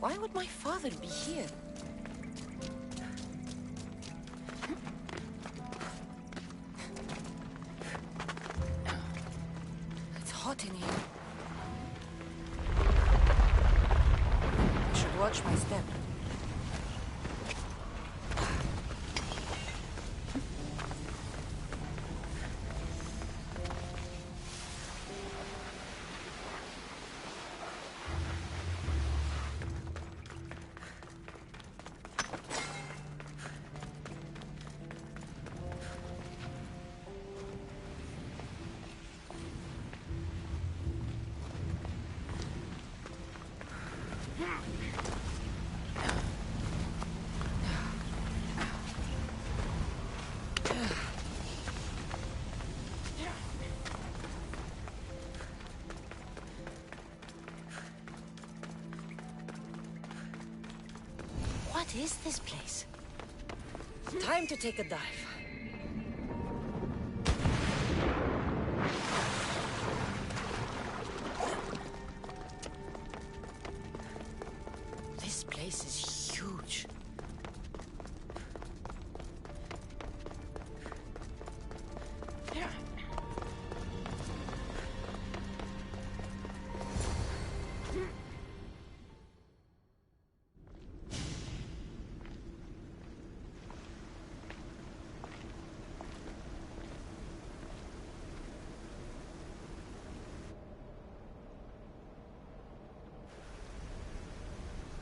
Why would my father be here? It's hot in here. I should watch my step. What is this place? Time to take a dive. This place is huge.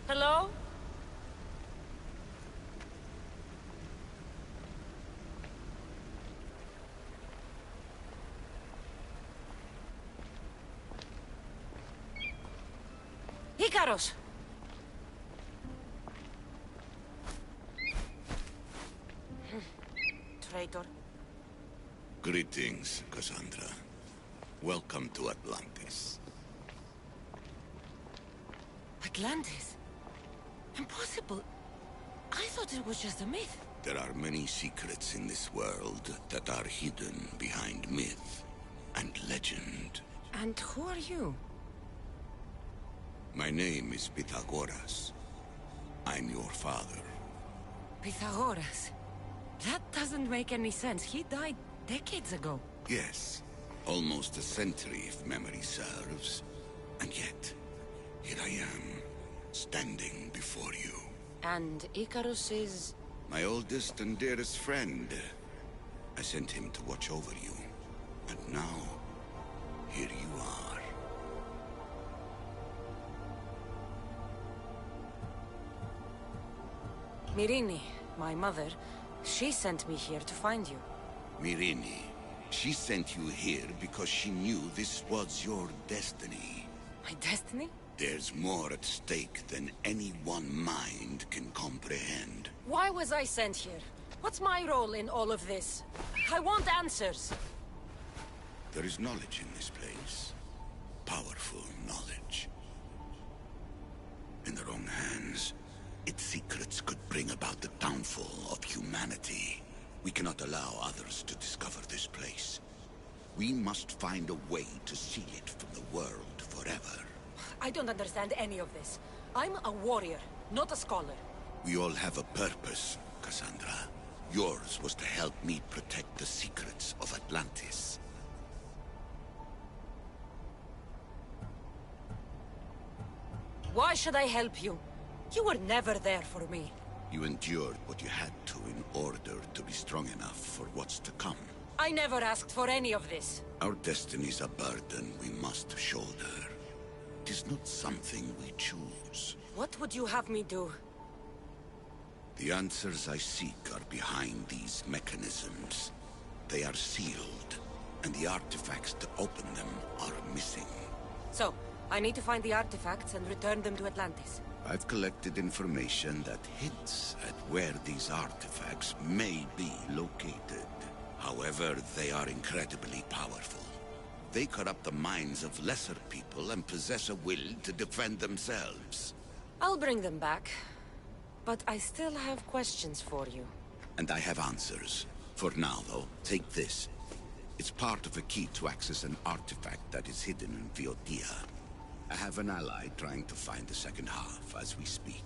Hello? Icaros! Traitor. Greetings, Cassandra. Welcome to Atlantis. Atlantis? Impossible. I thought it was just a myth. There are many secrets in this world that are hidden behind myth and legend. And who are you? My name is Pythagoras. I'm your father. Pythagoras? That doesn't make any sense. He died decades ago. Yes, almost a century if memory serves. And yet, here I am, standing before you. And Icarus is... My oldest and dearest friend. I sent him to watch over you. And now, here you are. Myrrine, my mother, she sent me here to find you. Myrrine, she sent you here because she knew this was your destiny. My destiny? There's more at stake than any one mind can comprehend. Why was I sent here? What's my role in all of this? I want answers. There is knowledge in this place. Powerful knowledge. In the wrong hands, its secrets could bring about the downfall of humanity. We cannot allow others to discover this place. We must find a way to seal it from the world forever. I don't understand any of this. I'm a warrior, not a scholar. We all have a purpose, Cassandra. Yours was to help me protect the secrets of Atlantis. Why should I help you? You were never there for me. You endured what you had to in order to be strong enough for what's to come. I never asked for any of this. Our destiny's a burden we must shoulder. It is not something we choose. What would you have me do? The answers I seek are behind these mechanisms. They are sealed, and the artifacts to open them are missing. So, I need to find the artifacts and return them to Atlantis. I've collected information that hints at where these artifacts may be located. However, they are incredibly powerful. They corrupt the minds of lesser people and possess a will to defend themselves. I'll bring them back. But I still have questions for you. And I have answers. For now, though, take this. It's part of a key to access an artifact that is hidden in Viotia. I have an ally trying to find the second half as we speak.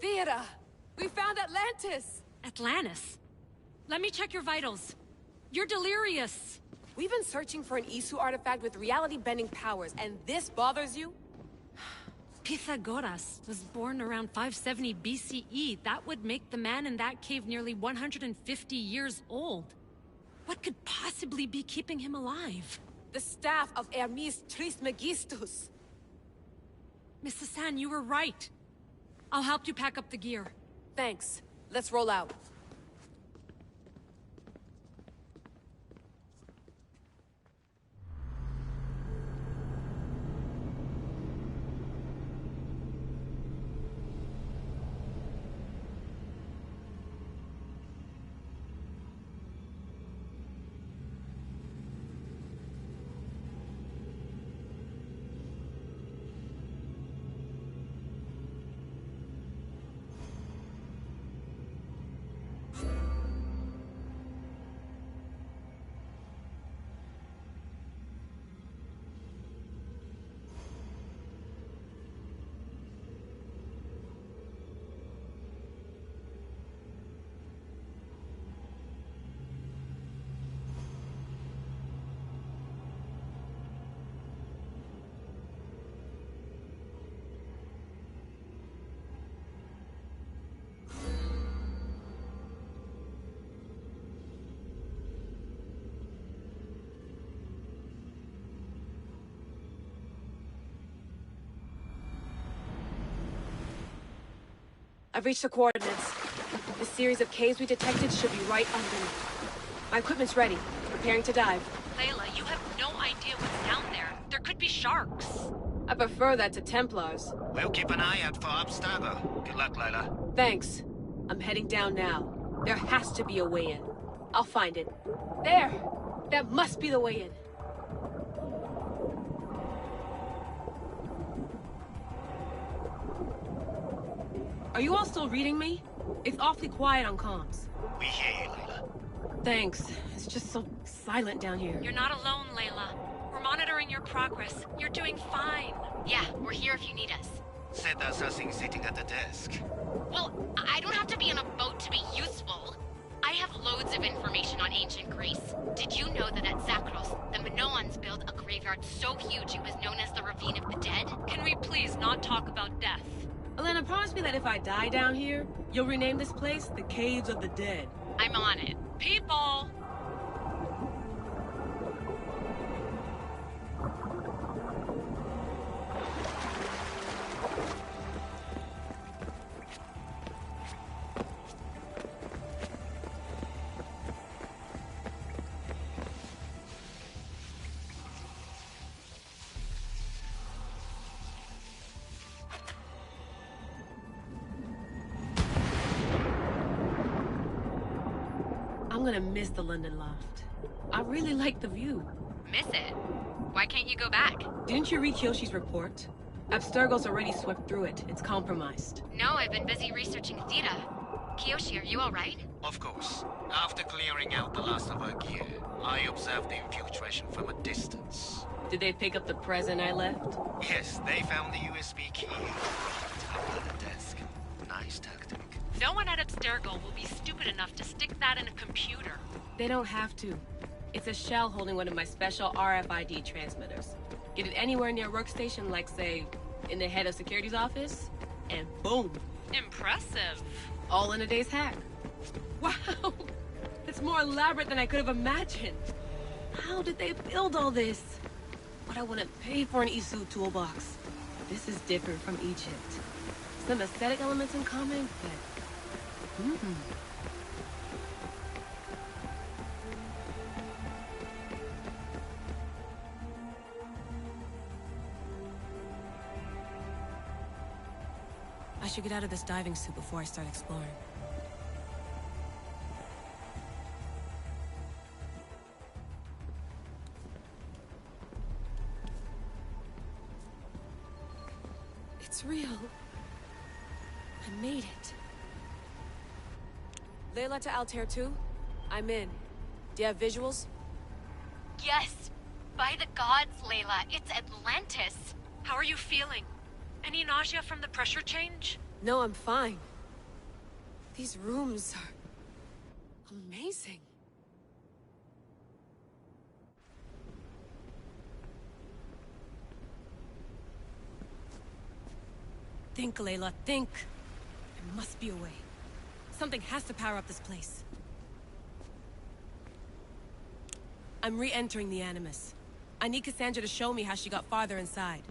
Theata! We found Atlantis! Atlantis? Let me check your vitals. You're delirious. We've been searching for an Isu artifact with reality-bending powers, and this bothers you? Pythagoras was born around 570 BCE. That would make the man in that cave nearly 150 years old. What could possibly be keeping him alive? The staff of Hermes Trismegistus. Mrs. San, you were right. I'll help you pack up the gear. Thanks. Let's roll out. I've reached the coordinates. The series of caves we detected should be right underneath. My equipment's ready. Preparing to dive. Layla, you have no idea what's down there. There could be sharks. I prefer that to Templars. We'll keep an eye out for Abstergo. Good luck, Layla. Thanks. I'm heading down now. There has to be a way in. I'll find it. There! That must be the way in. Are you all still reading me? It's awfully quiet on comms. We hear you, Layla. Thanks. It's just so silent down here. You're not alone, Layla. We're monitoring your progress. You're doing fine. Yeah, we're here if you need us. Said there's something sitting at the desk. Well, I don't have to be on a boat to be useful. I have loads of information on ancient Greece. Did you know that at Zakros, the Minoans built a graveyard so huge it was known as the Ravine of the Dead? Can we please not talk about death? Elena, promise me that if I die down here, you'll rename this place the Caves of the Dead. I'm on it. People! I'm gonna miss the London loft. I really like the view. Miss it? Why can't you go back? Didn't you read Kyoshi's report? Abstergo's already swept through it. It's compromised. No, I've been busy researching Theta. Kiyoshi, are you alright? Of course. After clearing out the last of our gear, I observed the infiltration from a distance. Did they pick up the present I left? Yes, they found the USB key right under the desk. Nice tactic. No one at Abstergo will be stupid enough to stick that in a computer. They don't have to. It's a shell holding one of my special RFID transmitters. Get it anywhere near a workstation, like, say, in the head of security's office, and boom. Impressive. All in a day's hack. Wow! It's more elaborate than I could have imagined. How did they build all this? But I wouldn't pay for an Isu toolbox. This is different from Egypt. Some aesthetic elements in common, but... I should get out of this diving suit before I start exploring. It's real. I made it. Layla to Altair 2? I'm in. Do you have visuals? Yes! By the gods, Layla, it's Atlantis! How are you feeling? Any nausea from the pressure change? No, I'm fine. These rooms are... amazing. Think, Layla, think. There must be a way. Something has to power up this place. I'm re-entering the Animus. I need Cassandra to show me how she got farther inside.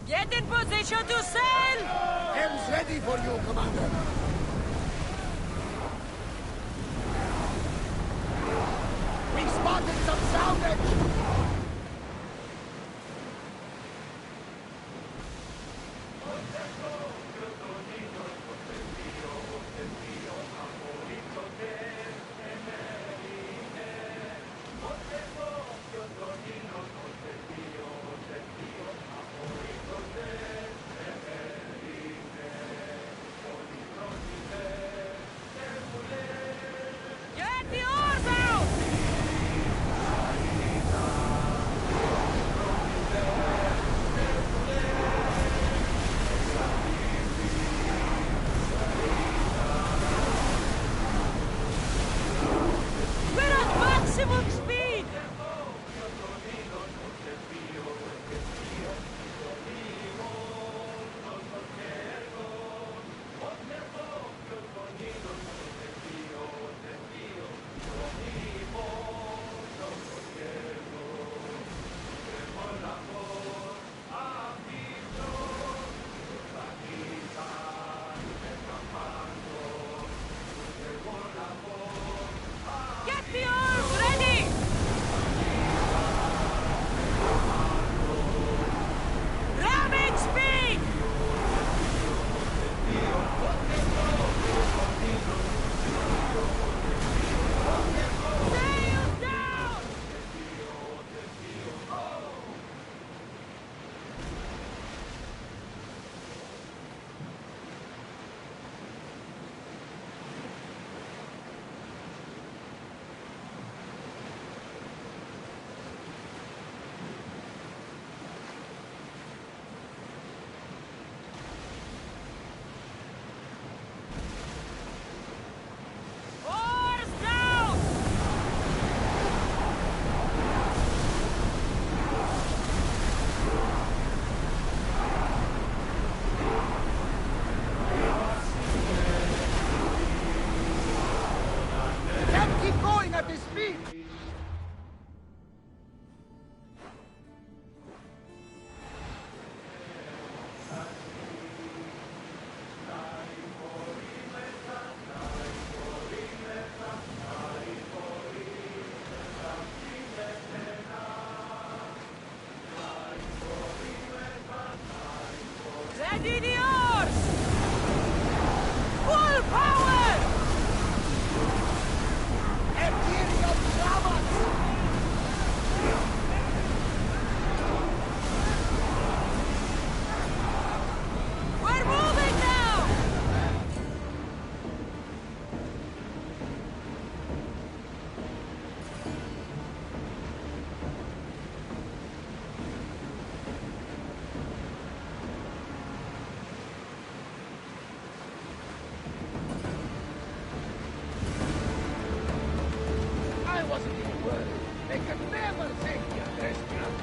Get in position to sail! Helm's ready for you, Commander. We spotted some salvage! Get the oars out! Ready the oars! Full power! Imperial Dramas! We're moving now! I wasn't even worried. They could never take me under estimate.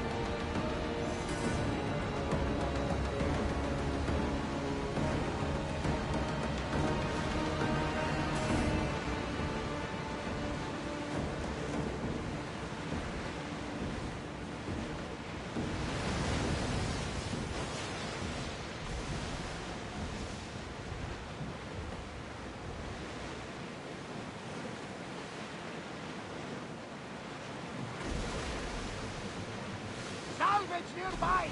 Salvage nearby!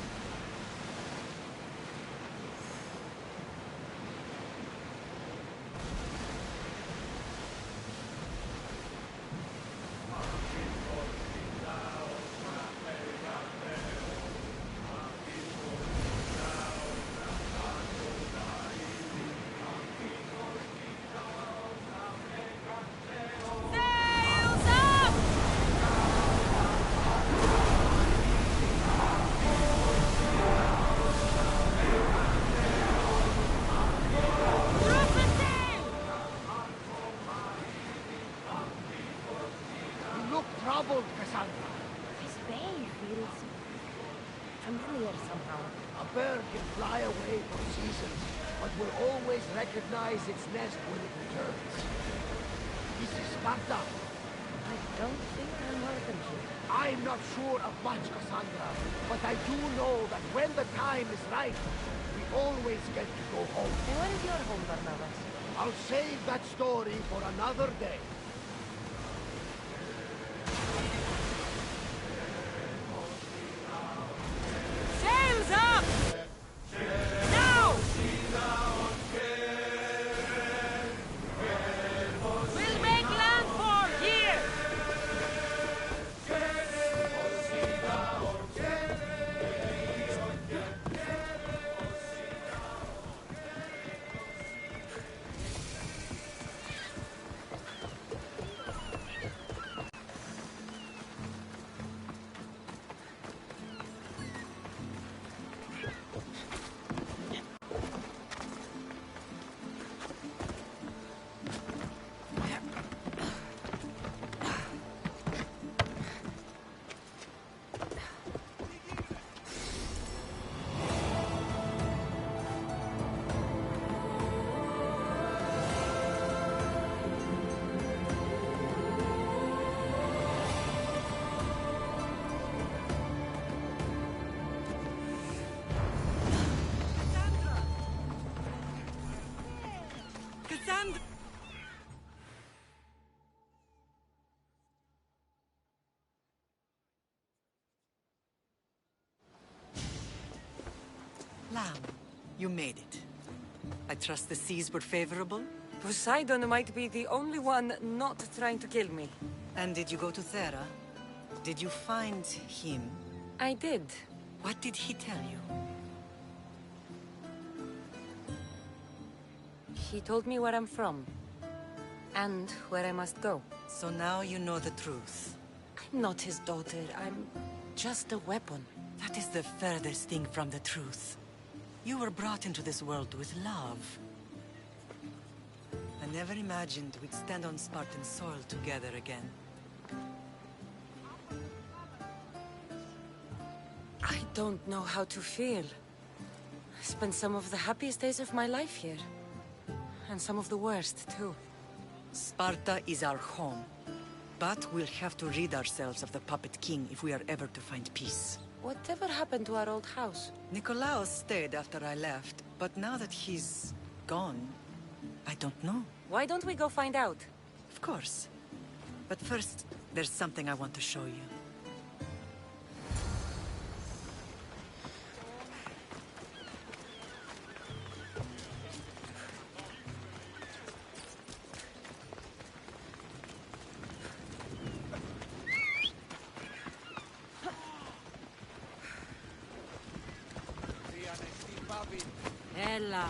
Sails up! Drop the sail! You look troubled, Cassandra. This bay feels familiar somehow. A bird can fly away for seasons, but will always recognize its nest when it returns. This is Sparta. I don't think I'm welcome here. I'm not sure of much, Cassandra, but I do know that when the time is right, we always get to go home. And where is your home, Barnabas? I'll save that story for another day. Sails up! Now! We'll make landfall here! Cassandra! Lamb, you made it. I trust the seas were favorable? Poseidon might be the only one not trying to kill me. And did you go to Thera? Did you find him? I did. What did he tell you? He told me where I'm from. And where I must go. So now you know the truth. I'm not his daughter. I'm just a weapon. That is the furthest thing from the truth. You were brought into this world with love. I never imagined we'd stand on Spartan soil together again. I don't know how to feel. I spent some of the happiest days of my life here. And some of the worst, too. Sparta is our home. But we'll have to rid ourselves of the Puppet King if we are ever to find peace. Whatever happened to our old house? Nikolaos stayed after I left, but now that he's gone, I don't know. Why don't we go find out? Of course. But first, there's something I want to show you. Ella.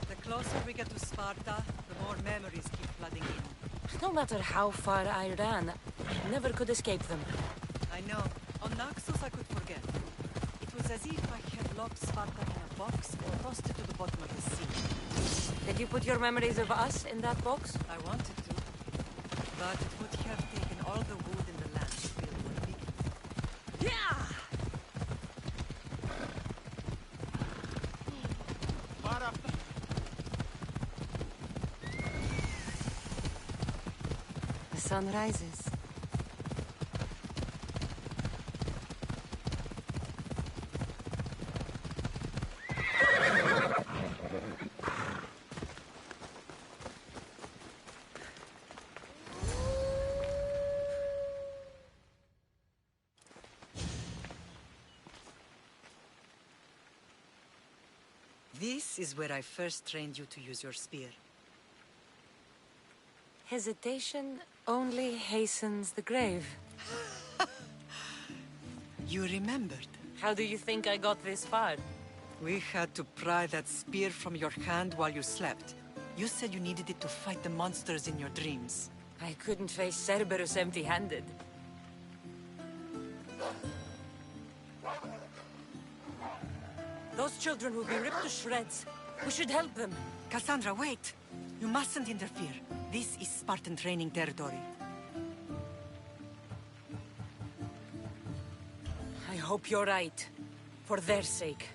The closer we get to Sparta, the more memories keep flooding in. No matter how far I ran, I never could escape them. I know. On Naxos I could forget. It was as if I had locked Sparta in a box or tossed it to the bottom of the sea. Did you put your memories of us in that box? I wanted to, but it would have taken all the wood in the land to build one big. Yeah! The sun rises. This is where I first trained you to use your spear. Hesitation only hastens the grave. You remembered. How do you think I got this far? We had to pry that spear from your hand while you slept. You said you needed it to fight the monsters in your dreams. I couldn't face Cerberus empty-handed. Those children will be ripped to shreds. We should help them. Cassandra, wait! You mustn't interfere. This is Spartan training territory. I hope you're right. For their sake.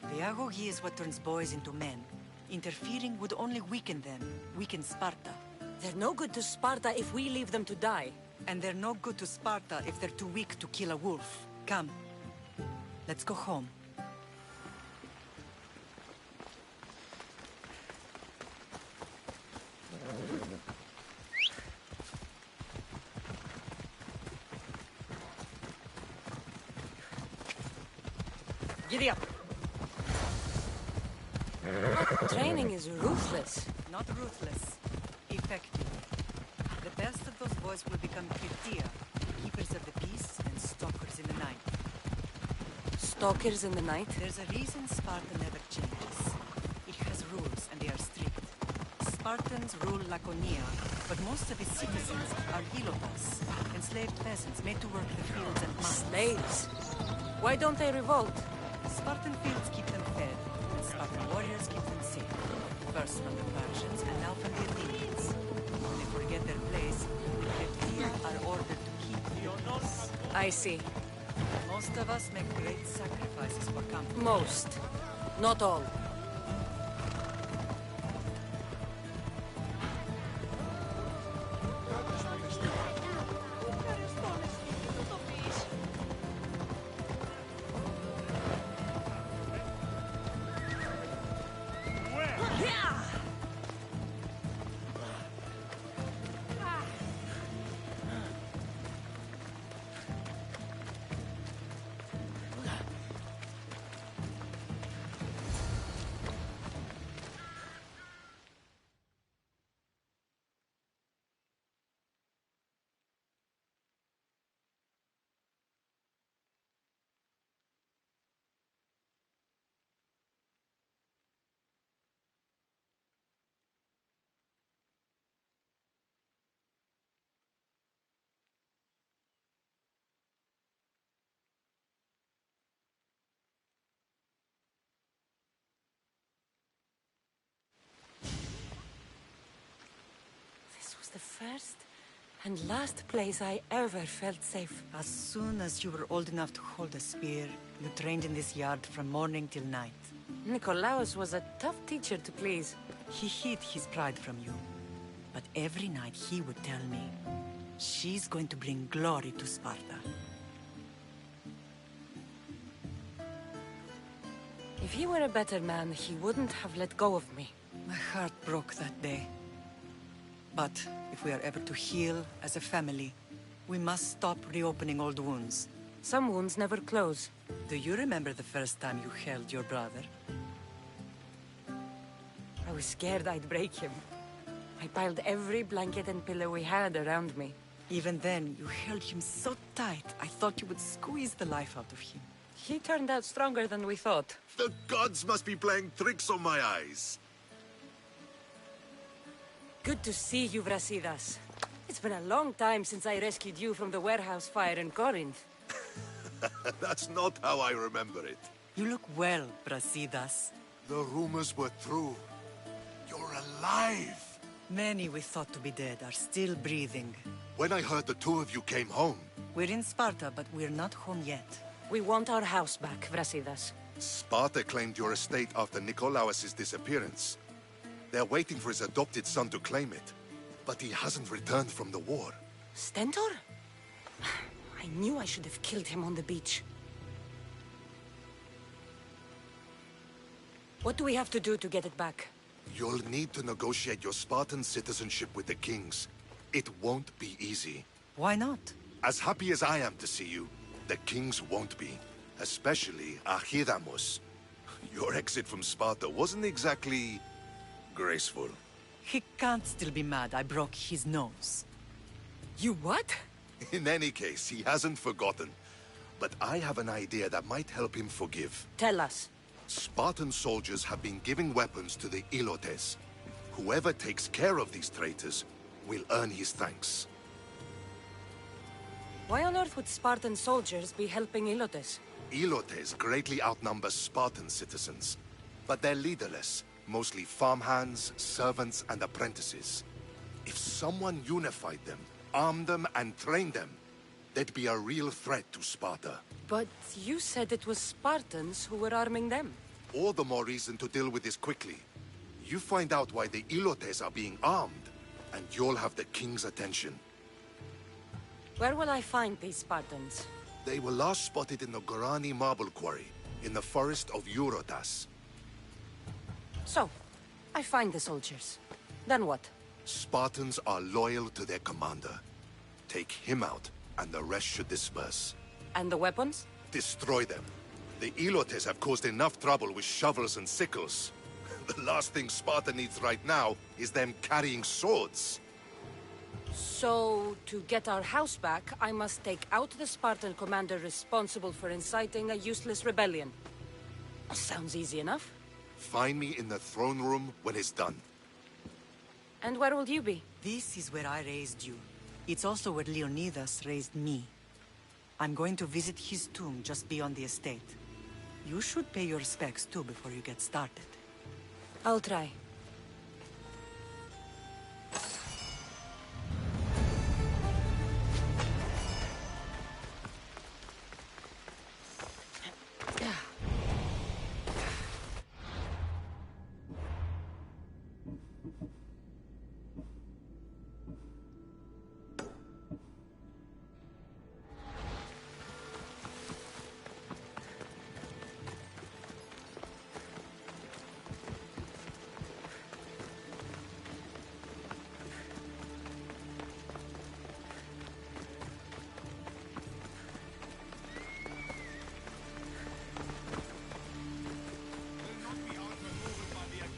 The agogi is what turns boys into men. Interfering would only weaken them, weaken Sparta. They're no good to Sparta if we leave them to die. And they're no good to Sparta if they're too weak to kill a wolf. Come. Let's go home. Giddy up! Training is ruthless. Not ruthless. Effective. The best of those boys will become Kirtia, keepers of the peace and stalkers in the night. Stalkers in the night? There's a reason Sparta never changes. It has rules and they are strict. Spartans rule Laconia, but most of its citizens are helotas, enslaved peasants made to work the fields and mines. Slaves? Why don't they revolt? Spartan fields keep them fed, and Spartan warriors keep them safe. First from the Persians, and now from the Athenians. When they forget their place, the Kirtia are ordered to keep the peace. I see. Most of us make great sacrifices for comfort. Most. Not all. The first and last place I ever felt safe. As soon as you were old enough to hold a spear, you trained in this yard from morning till night. Nikolaos was a tough teacher to please. He hid his pride from you. But every night he would tell me, She's going to bring glory to Sparta. If he were a better man, he wouldn't have let go of me. My heart broke that day. But if we are ever to heal as a family, we must stop reopening old wounds. Some wounds never close. Do you remember the first time you held your brother? I was scared I'd break him. I piled every blanket and pillow we had around me. Even then, you held him so tight, I thought you would squeeze the life out of him. He turned out stronger than we thought. The gods must be playing tricks on my eyes. Good to see you, Brasidas. It's been a long time since I rescued you from the warehouse fire in Corinth. That's not how I remember it. You look well, Brasidas. The rumors were true. You're alive! Many we thought to be dead are still breathing. When I heard the two of you came home... We're in Sparta, but we're not home yet. We want our house back, Brasidas. Sparta claimed your estate after Nikolaos' disappearance. They're waiting for his adopted son to claim it. But he hasn't returned from the war. Stentor? I knew I should have killed him on the beach. What do we have to do to get it back? You'll need to negotiate your Spartan citizenship with the kings. It won't be easy. Why not? As happy as I am to see you, the kings won't be. Especially Archidamos. Your exit from Sparta wasn't exactly... graceful. He can't still be mad I broke his nose. You what? In any case, he hasn't forgotten. But I have an idea that might help him forgive. Tell us. Spartan soldiers have been giving weapons to the Ilotes. Whoever takes care of these traitors will earn his thanks. Why on earth would Spartan soldiers be helping Ilotes? Ilotes greatly outnumber Spartan citizens, but they're leaderless, mostly farmhands, servants, and apprentices. If someone unified them, armed them, and trained them, they'd be a real threat to Sparta. But you said it was Spartans who were arming them. All the more reason to deal with this quickly. You find out why the Ilotes are being armed, and you'll have the king's attention. Where will I find these Spartans? They were last spotted in the Gorani marble quarry, in the forest of Eurotas. So, I find the soldiers. Then what? Spartans are loyal to their commander. Take him out, and the rest should disperse. And the weapons? Destroy them. The Ilotes have caused enough trouble with shovels and sickles. The last thing Sparta needs right now is them carrying swords. So, to get our house back, I must take out the Spartan commander responsible for inciting a useless rebellion. Sounds easy enough. Find me in the throne room when it's done. And where will you be? This is where I raised you. It's also where Leonidas raised me. I'm going to visit his tomb just beyond the estate. You should pay your respects too before you get started. I'll try.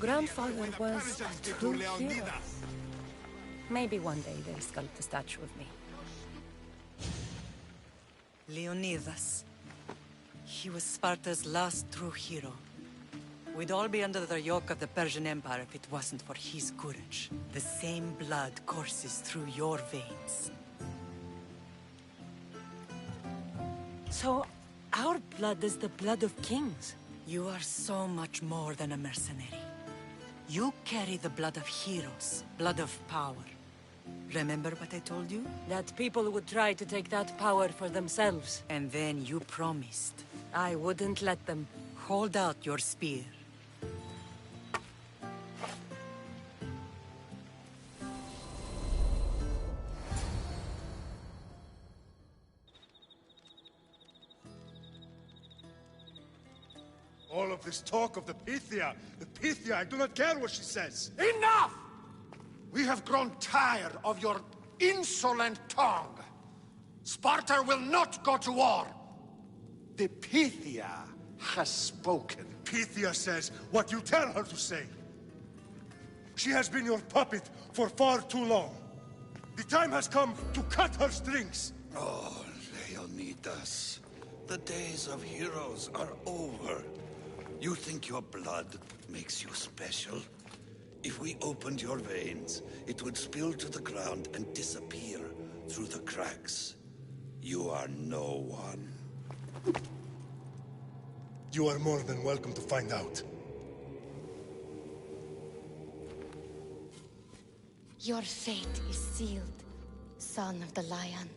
Grandfather was a true hero. Maybe one day they'll sculpt a statue of me. Leonidas. He was Sparta's last true hero. We'd all be under the yoke of the Persian Empire if it wasn't for his courage. The same blood courses through your veins. So, our blood is the blood of kings. You are so much more than a mercenary. You carry the blood of heroes, blood of power. Remember what I told you? That people would try to take that power for themselves. And then you promised. I wouldn't let them. Hold out your spear. All of this talk of the Pythia, I do not care what she says. Enough! We have grown tired of your insolent tongue. Sparta will not go to war. The Pythia has spoken. Pythia says what you tell her to say. She has been your puppet for far too long. The time has come to cut her strings. Oh, Leonidas. The days of heroes are over. You think your blood makes you special? If we opened your veins, it would spill to the ground and disappear through the cracks. You are no one. You are more than welcome to find out. Your fate is sealed, son of the Lion.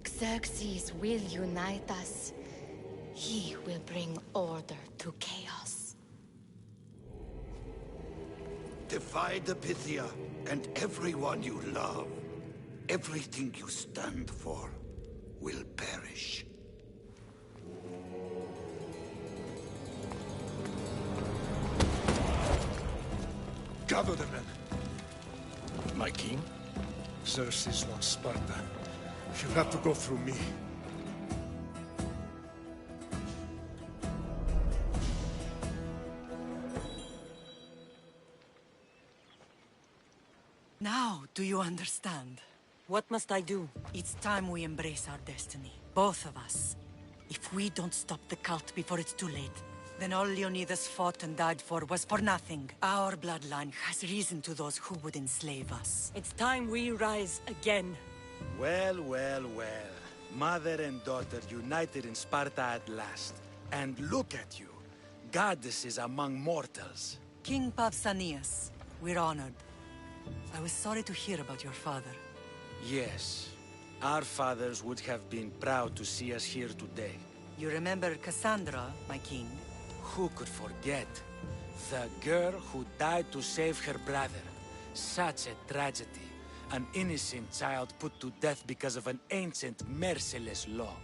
Xerxes will unite us. He will bring order to chaos. Defy the Pythia and everyone you love. Everything you stand for will perish. Gather the men. My king? Xerxes wants Sparta. She'll have to go through me. Now, do you understand? What must I do? It's time we embrace our destiny. Both of us. If we don't stop the cult before it's too late, then all Leonidas fought and died for was for nothing. Our bloodline has reason to those who would enslave us. It's time we rise again. Well, well, well. Mother and daughter united in Sparta at last. And look at you. Goddesses among mortals. King Pausanias, we're honored. I was sorry to hear about your father. Yes. Our fathers would have been proud to see us here today. You remember Cassandra, my king? Who could forget? The girl who died to save her brother. Such a tragedy. An innocent child put to death because of an ancient, merciless law.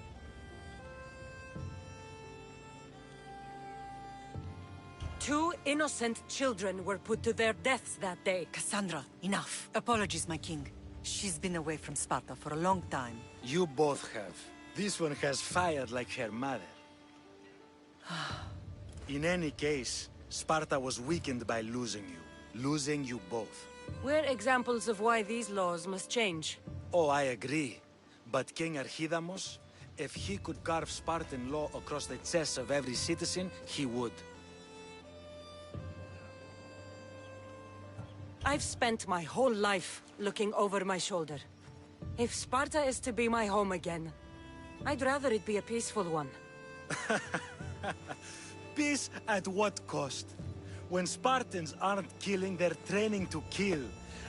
Two innocent children were put to their deaths that day. Cassandra, enough. Apologies, my king. She's been away from Sparta for a long time. You both have. This one has fired like her mother. In any case, Sparta was weakened by losing you. Losing you both. We're examples of why these laws must change. Oh, I agree. But King Archidamos, if he could carve Spartan law across the chests of every citizen, he would. I've spent my whole life looking over my shoulder. If Sparta is to be my home again, I'd rather it be a peaceful one. Peace at what cost? When Spartans aren't killing, they're training to kill.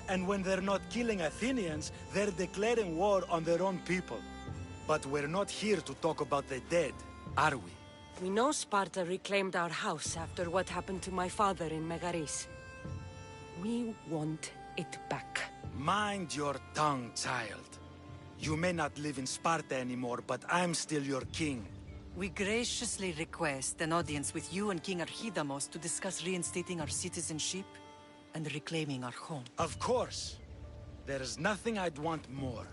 And when they're not killing Athenians, they're declaring war on their own people. But we're not here to talk about the dead, are we? We know Sparta reclaimed our house after what happened to my father in Megaris. We want it back. Mind your tongue, child. You may not live in Sparta anymore, but I'm still your king. We graciously request an audience with you and King Archidamos to discuss reinstating our citizenship and reclaiming our home. Of course. There's nothing I'd want more.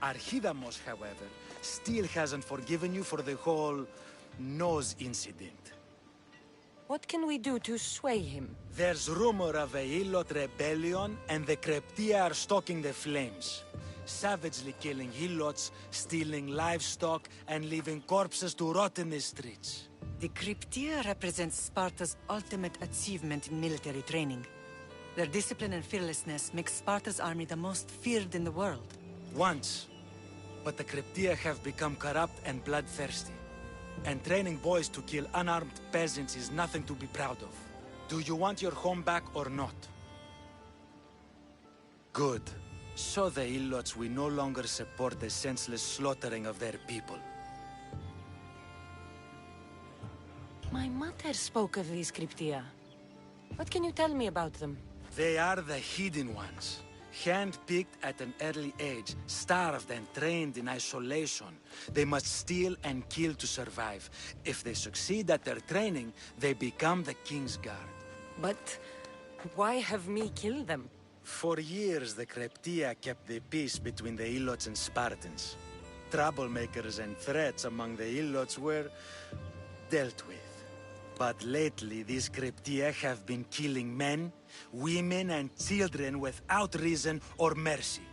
Archidamos, however, still hasn't forgiven you for the whole nose incident. What can we do to sway him? There's rumor of a Hilot rebellion, and the Kryptia are stalking the flames. Savagely killing Helots, stealing livestock, and leaving corpses to rot in the streets. The Kryptia represents Sparta's ultimate achievement in military training. Their discipline and fearlessness make Sparta's army the most feared in the world. Once. But the Kryptia have become corrupt and bloodthirsty. And training boys to kill unarmed peasants is nothing to be proud of. Do you want your home back or not? Good. So the Ilots will no longer support the senseless slaughtering of their people. My mother spoke of these Kryptia. What can you tell me about them? They are the hidden ones. Hand-picked at an early age, starved and trained in isolation. They must steal and kill to survive. If they succeed at their training, they become the King's Guard. But why have me kill them? For years, the Kryptia kept the peace between the Ilots and Spartans. Troublemakers and threats among the Ilots were dealt with. But lately, these Kryptia have been killing men, women, and children without reason or mercy.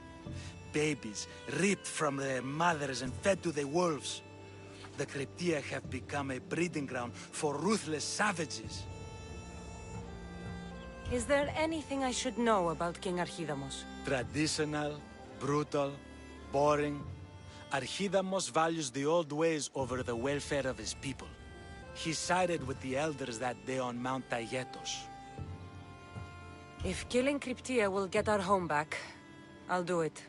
Babies ripped from their mothers and fed to the wolves. The Kryptia have become a breeding ground for ruthless savages. Is there anything I should know about King Archidamos? Traditional, brutal, boring. Archidamos values the old ways over the welfare of his people. He sided with the elders that day on Mount Taygetos. If killing Kryptia will get our home back, I'll do it.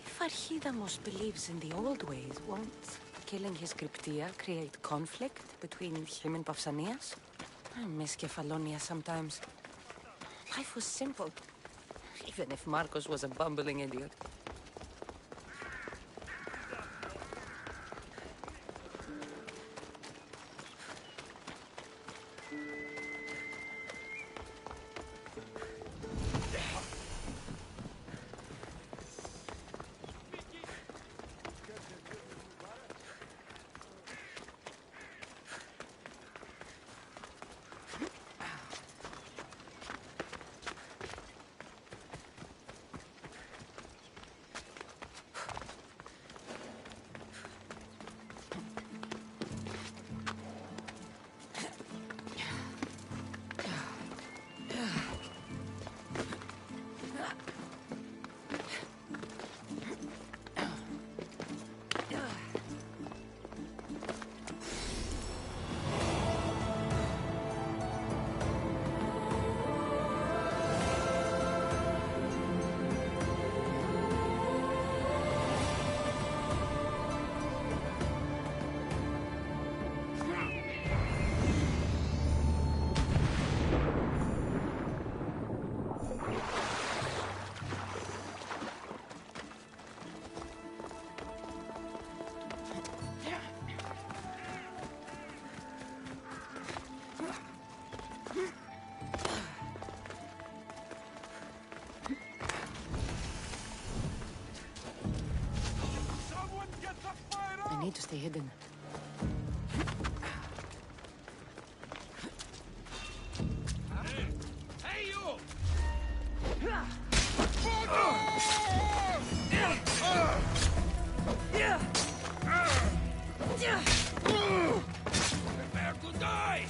If Archidamos believes in the old ways, won't killing his Kryptia create conflict between him and Pausanias? I miss Kefalonia sometimes. Life was simple, even if Marcos was a bumbling idiot. I need to stay hidden. Hey, you! Prepare to die!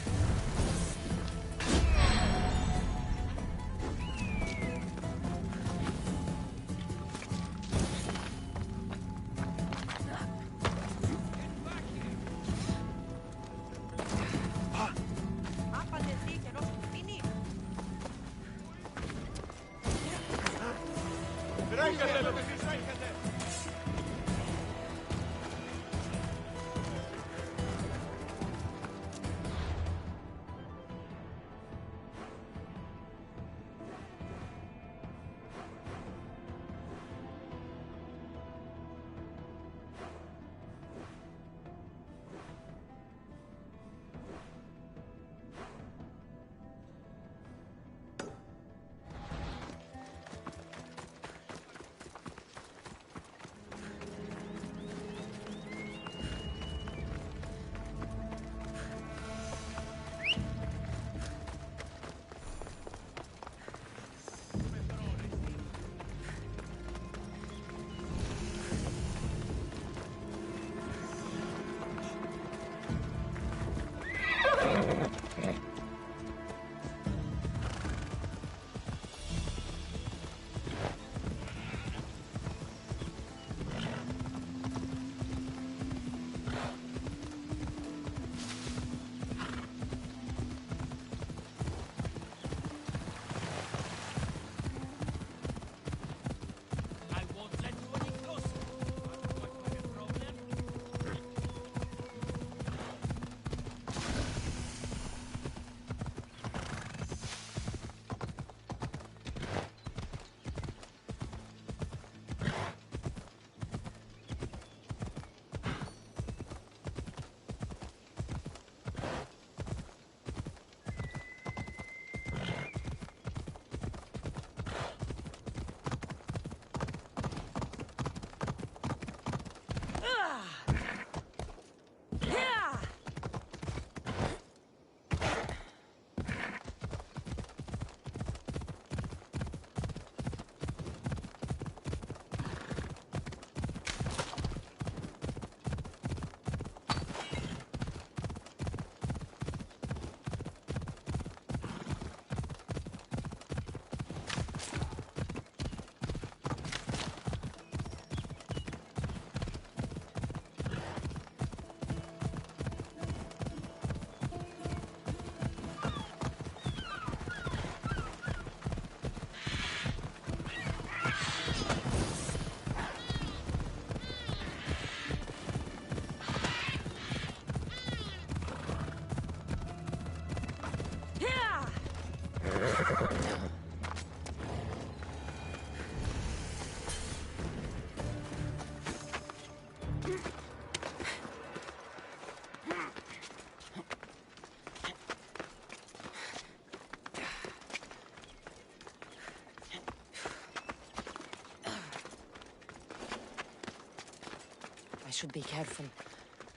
I should be careful.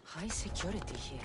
High security here.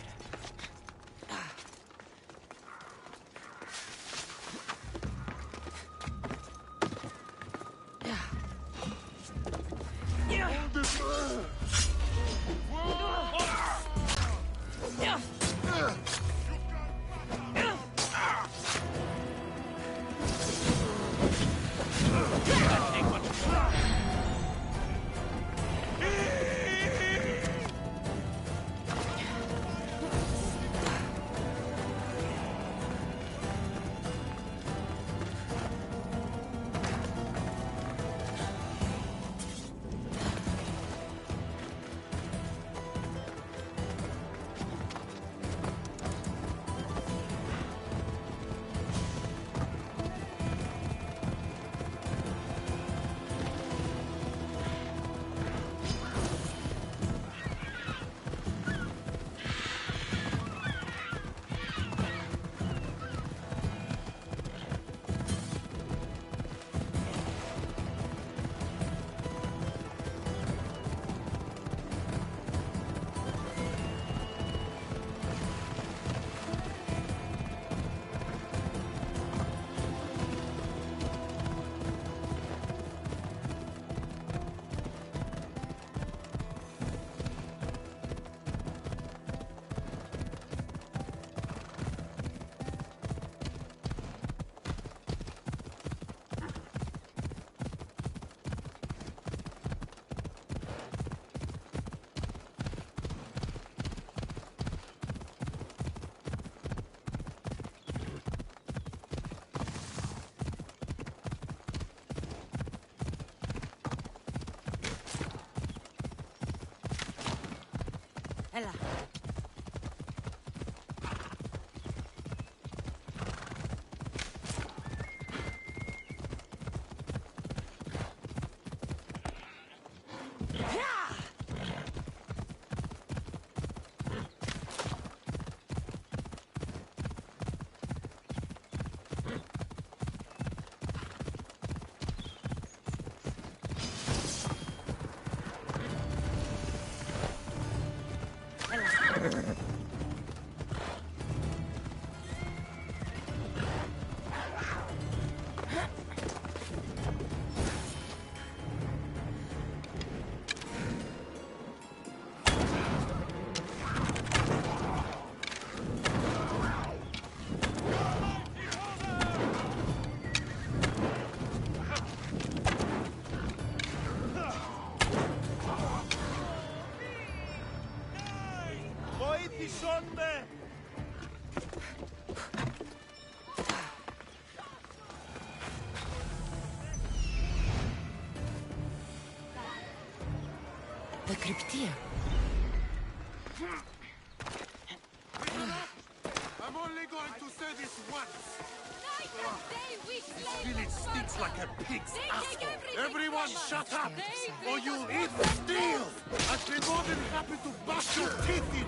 Ella. The cryptia. I'm only going to say this once. This village stinks like a pig's asshole. Everyone shut up, or you'll eat steel! I'd be more than happy to bust your teeth in!